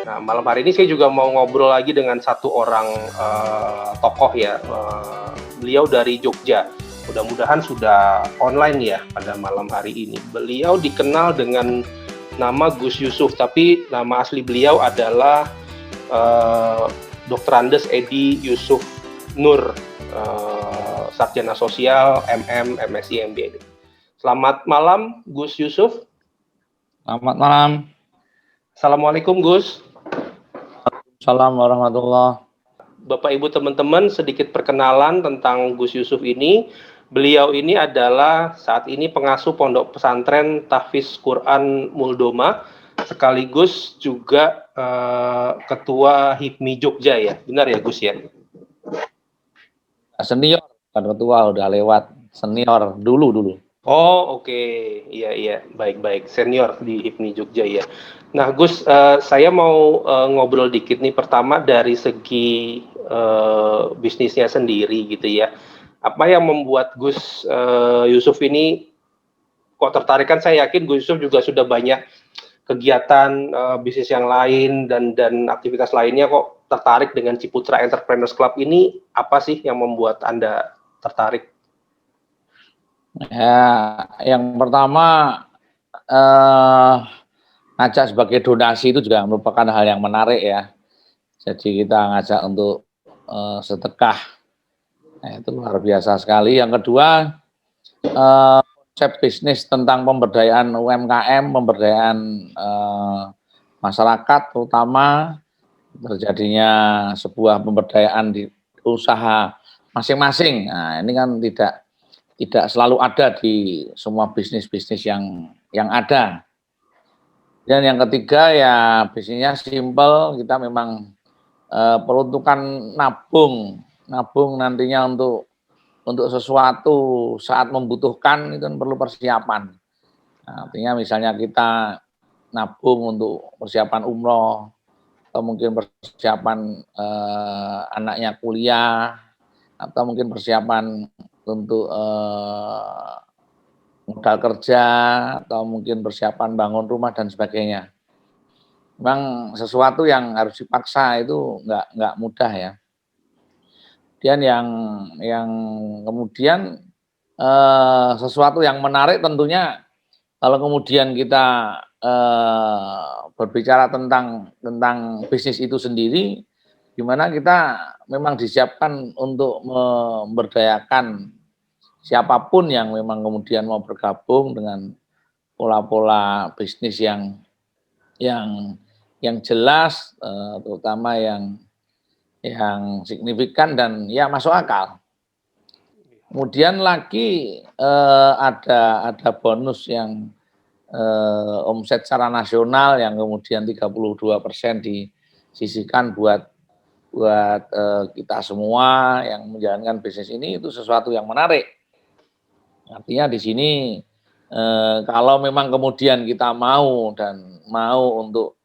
Nah, malam hari ini saya juga mau ngobrol lagi dengan satu orang tokoh ya. Beliau dari Jogja. Mudah-mudahan sudah online ya pada malam hari ini. Beliau dikenal dengan nama Gus Yusuf, tapi nama asli beliau adalah Dr. Andes Edi Yusuf Nur, Sarjana Sosial, MM, MSI, MBA. Selamat malam, Gus Yusuf. Selamat malam. Assalamualaikum, Gus. Assalamualaikum warahmatullahi. Bapak Ibu teman-teman, sedikit perkenalan tentang Gus Yusuf ini. Beliau ini adalah saat ini pengasuh Pondok Pesantren Tahfiz Quran Muldoma, sekaligus juga Ketua HIPMI Jogja ya. Benar ya, Gus ya? Senior, kan ketua udah lewat. Senior dulu. Oh, oke. Iya, baik-baik. Senior di HIPMI Jogja ya. Nah, Gus, saya mau ngobrol dikit nih. Pertama dari segi bisnisnya sendiri gitu ya. Apa yang membuat Gus Yusuf ini kok tertarik? Kan saya yakin Gus Yusuf juga sudah banyak kegiatan bisnis yang lain dan aktivitas lainnya, kok tertarik dengan Ciputra Entrepreneurs Club ini. Apa sih yang membuat Anda tertarik? Ya, yang pertama ngajak sebagai donasi itu juga merupakan hal yang menarik ya. Jadi kita ngajak untuk sedekah. Nah, itu luar biasa sekali. Yang kedua, konsep bisnis tentang pemberdayaan UMKM, pemberdayaan masyarakat, terutama terjadinya sebuah pemberdayaan di usaha masing-masing. Nah, ini kan tidak selalu ada di semua bisnis-bisnis yang ada. Dan yang ketiga ya bisnisnya simple, kita memang peruntukan nabung nantinya untuk sesuatu saat membutuhkan itu kan perlu persiapan. Nah, artinya misalnya kita nabung untuk persiapan umroh atau mungkin persiapan anaknya kuliah atau mungkin persiapan untuk modal kerja atau mungkin persiapan bangun rumah dan sebagainya. Memang sesuatu yang harus dipaksa itu nggak mudah ya. Dan yang kemudian sesuatu yang menarik tentunya kalau kemudian kita berbicara tentang bisnis itu sendiri, di mana kita memang disiapkan untuk memberdayakan siapapun yang memang kemudian mau bergabung dengan pola-pola bisnis yang jelas, terutama yang signifikan dan ya masuk akal. Kemudian lagi ada bonus yang omset secara nasional yang kemudian 32% disisihkan buat kita semua yang menjalankan bisnis ini, itu sesuatu yang menarik. Artinya di sini kalau memang kemudian kita mau untuk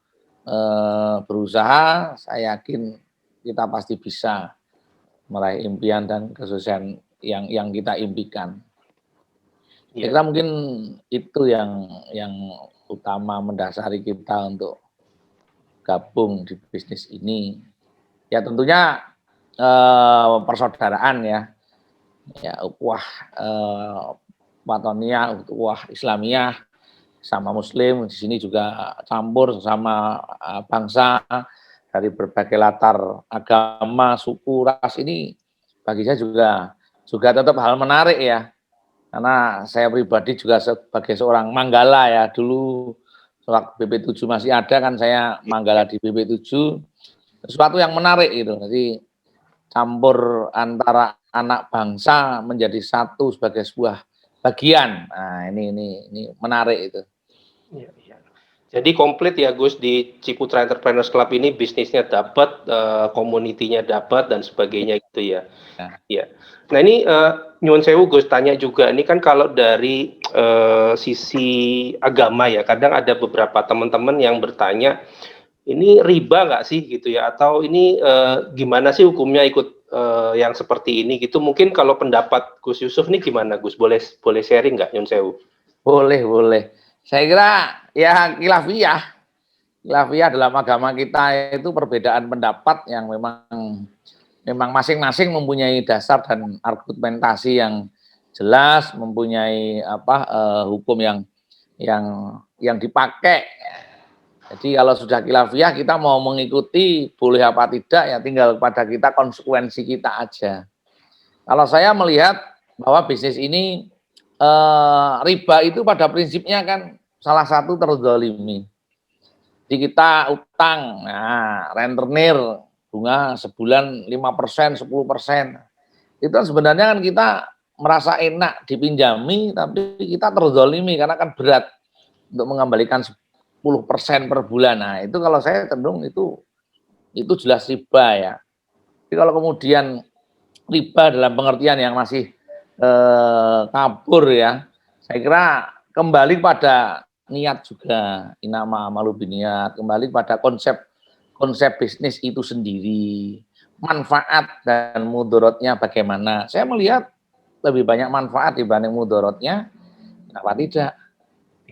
berusaha, saya yakin kita pasti bisa meraih impian dan kesuksesan yang kita impikan. Kira mungkin itu yang utama mendasari kita untuk gabung di bisnis ini. Ya tentunya persaudaraan ya ukhuwah Watoniyah, ukhuwah Islamiyah sama Muslim di sini juga campur sama bangsa dari berbagai latar agama, suku, ras. Ini bagi saya juga tetap hal menarik ya. Karena saya pribadi juga sebagai seorang Manggala ya, dulu waktu BP7 masih ada kan saya Manggala di BP7, sesuatu yang menarik itu. Jadi campur antara anak bangsa menjadi satu sebagai sebuah bagian. Nah, ini menarik itu. Iya. Jadi komplit ya Gus, di Ciputra Entrepreneurs Club ini bisnisnya dapat, komunitinya dapat dan sebagainya gitu ya. Iya. Nah ini nyuwun sewu Gus, tanya juga, ini kan kalau dari sisi agama ya, kadang ada beberapa teman-teman yang bertanya, ini riba nggak sih gitu ya, atau ini gimana sih hukumnya ikut yang seperti ini gitu. Mungkin kalau pendapat Gus Yusuf nih gimana Gus, boleh sharing nggak nyuwun sewu? Boleh. Saya kira ya khilafiyah. khilafiyah dalam agama kita itu perbedaan pendapat yang memang masing-masing mempunyai dasar dan argumentasi yang jelas, mempunyai hukum yang dipakai. Jadi kalau sudah khilafiyah kita mau mengikuti boleh apa tidak ya tinggal kepada kita, konsekuensi kita aja. Kalau saya melihat bahwa bisnis ini riba itu pada prinsipnya kan salah satu terzalimi. Jadi kita utang, nah rentenir bunga sebulan 5%, 10%. Itu kan sebenarnya kan kita merasa enak dipinjami, tapi kita terzalimi karena kan berat untuk mengembalikan 10% per bulan. Nah itu kalau saya cenderung itu jelas riba ya. Tapi kalau kemudian riba dalam pengertian yang masih kabur ya, saya kira kembali pada niat juga, inama amalu biniat, kembali pada konsep bisnis itu sendiri, manfaat dan mudorotnya bagaimana. Saya melihat lebih banyak manfaat dibanding mudorotnya, kenapa tidak?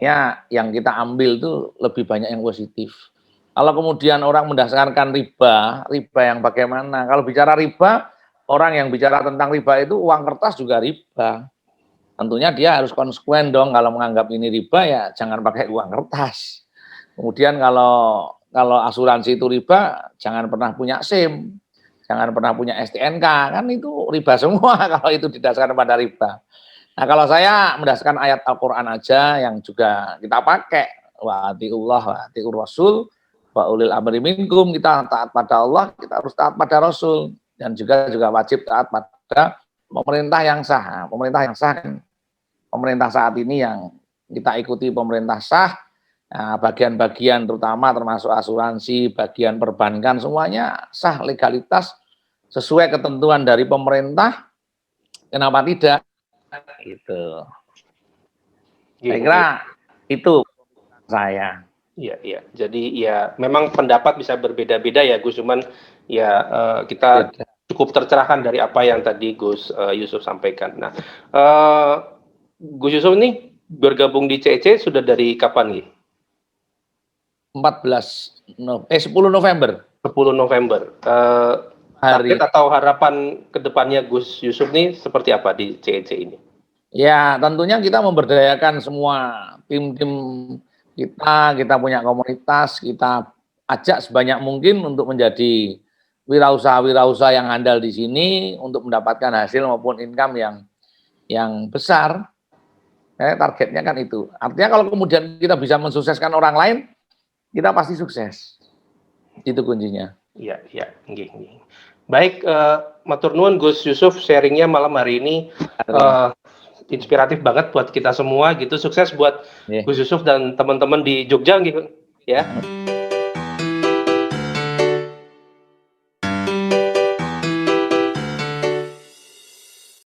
Ya, yang kita ambil itu lebih banyak yang positif. Kalau kemudian orang mendasarkan riba yang bagaimana? Kalau bicara riba, orang yang bicara tentang riba itu uang kertas juga riba. Tentunya dia harus konsekuen dong kalau menganggap ini riba ya jangan pakai uang kertas. Kemudian kalau asuransi itu riba, jangan pernah punya SIM, jangan pernah punya STNK, kan itu riba semua kalau itu didasarkan pada riba. Nah kalau saya mendasarkan ayat Al-Quran aja yang juga kita pakai, wa atiullah wa atiur rasul wa ulil amri minkum, kita taat pada Allah, kita harus taat pada Rasul, dan juga wajib taat pada pemerintah yang sah. Pemerintah yang sah kan pemerintah saat ini yang kita ikuti pemerintah sah, bagian-bagian terutama termasuk asuransi, bagian perbankan, semuanya sah, legalitas, sesuai ketentuan dari pemerintah, kenapa tidak? Gitu. Saya kira itu saya. Iya. Jadi ya memang pendapat bisa berbeda-beda ya Gus, cuman ya kita cukup tercerahkan dari apa yang tadi Gus Yusuf sampaikan. Nah, Gus Yusuf ini bergabung di CEC sudah dari kapan nih? 10 November. 10 November. Target atau harapan kedepannya Gus Yusuf nih seperti apa di CEC ini? Ya, tentunya kita memberdayakan semua tim-tim kita punya komunitas, kita ajak sebanyak mungkin untuk menjadi wirausaha yang handal di sini untuk mendapatkan hasil maupun income yang besar. Targetnya kan itu. Artinya kalau kemudian kita bisa mensukseskan orang lain, kita pasti sukses. Itu kuncinya. Iya. Baik, matur nuwun Gus Yusuf sharingnya malam hari ini inspiratif banget buat kita semua gitu. Sukses buat Gus Yusuf dan teman-teman di Jogja gitu ya.